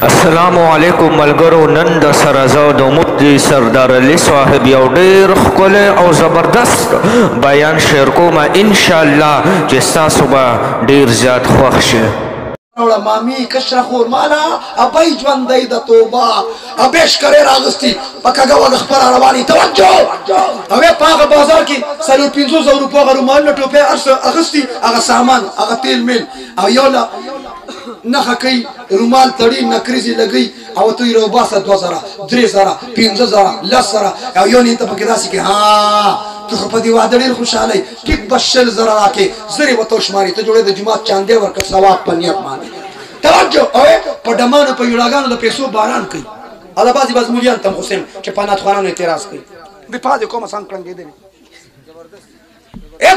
السلام علیکم ملګرو. نن د سرزو د مفتی سردار علي صاحب یو ډېر ښکلی او زبردست بیان شعر کوم ان شاء الله چې ستاسو به ډېر زیات خوښ شي. نوړه مامي کشره خور مالا ابای ژوندی د توبه ابېش کرې راغستي په کږه وږه خپله رواني توجه اوې په هغه بازار کې 500 روپو هغه رومالونه ټوپۍ هر څه اخیستي هغه سامان هغه تیل میل او یو له نخه کوي رومال تړي نکریزې لګوي او ته یې راوباسه 2000 3000 15000 10,000 او یو نیته پکې داسې کې ته خو په دې واده ډېر خوشحاله یې ټیک به 100,000 راکړې زر یې ورته وشماري ته جوړې د جومات چاندې ورکړه ثواب په نیت باندې توجه اوې په ډمانو په یوړاګانو د پیسو باران کوي او د بعضې مولیان ته هم حسین چې په ناتخوانانو اعتراض کوي دفاع دې کومه څنګه کړنګېدلې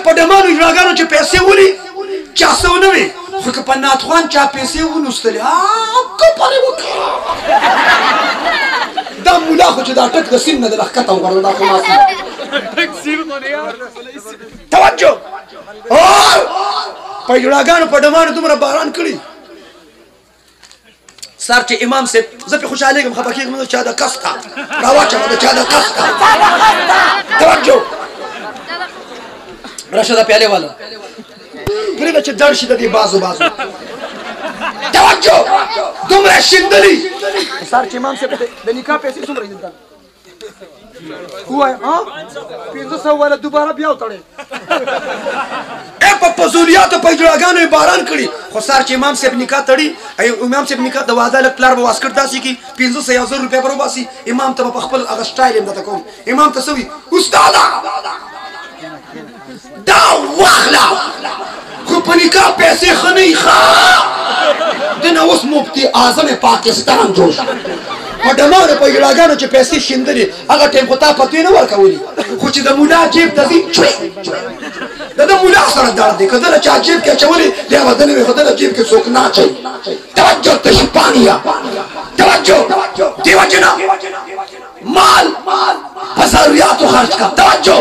په ډمانو یوړاګانو چې پیسې ولي چا څه ونه وي خو که په ناتخوان چا پیسې ونوستلې کپرې وکړه دا مولا خو چې دا ټک د سیم نه د لښکته وغورځول دا خو ماسي توجه په یوړاګانو په ډمانو دومره باران کړي سر چې امام صاحب زه پې خوشحالېږم خفه کېږم د چا د کس کا راواچوه د چا د کس کا توجه راشه دا پیالې والا پرېږده چې ډړ شي د دې بازو توجه دومره شیندلي سر چې امام صاحب د نکاح پیسې څومره دي ووایه 500 والا دوباره بیا وتړې په فضولیاتو په اجراګانو یې باران کړي خو سر چې امام صاحب نکاح تړي امام صاحب نکاح د واده لږ پلار به واسکټ داسې کړي 500 یا 1000 روپۍ به روباسي امام ته به په خپل هغه سټایل یې درته کوم امام ته څه وي استاده دا واخله خو په نکاح پیسې ښه نه یي دنه اوس مفتي اعظم پاکستان جوړ شو په ډمانو په یوړاګانو چې پیسې شیندلې هغه ټایم خو تا پتوې نه ورکولي خو چې د ملا جیب ته ځي د ملا سره درد دی که دله چا جیب کې اچولې بیا به دنه وي خو دله جیب کې څوک نه اچوي توجه تشپانیا توجه دې وجې نه مال په ضروریاتو خرج کړه توجه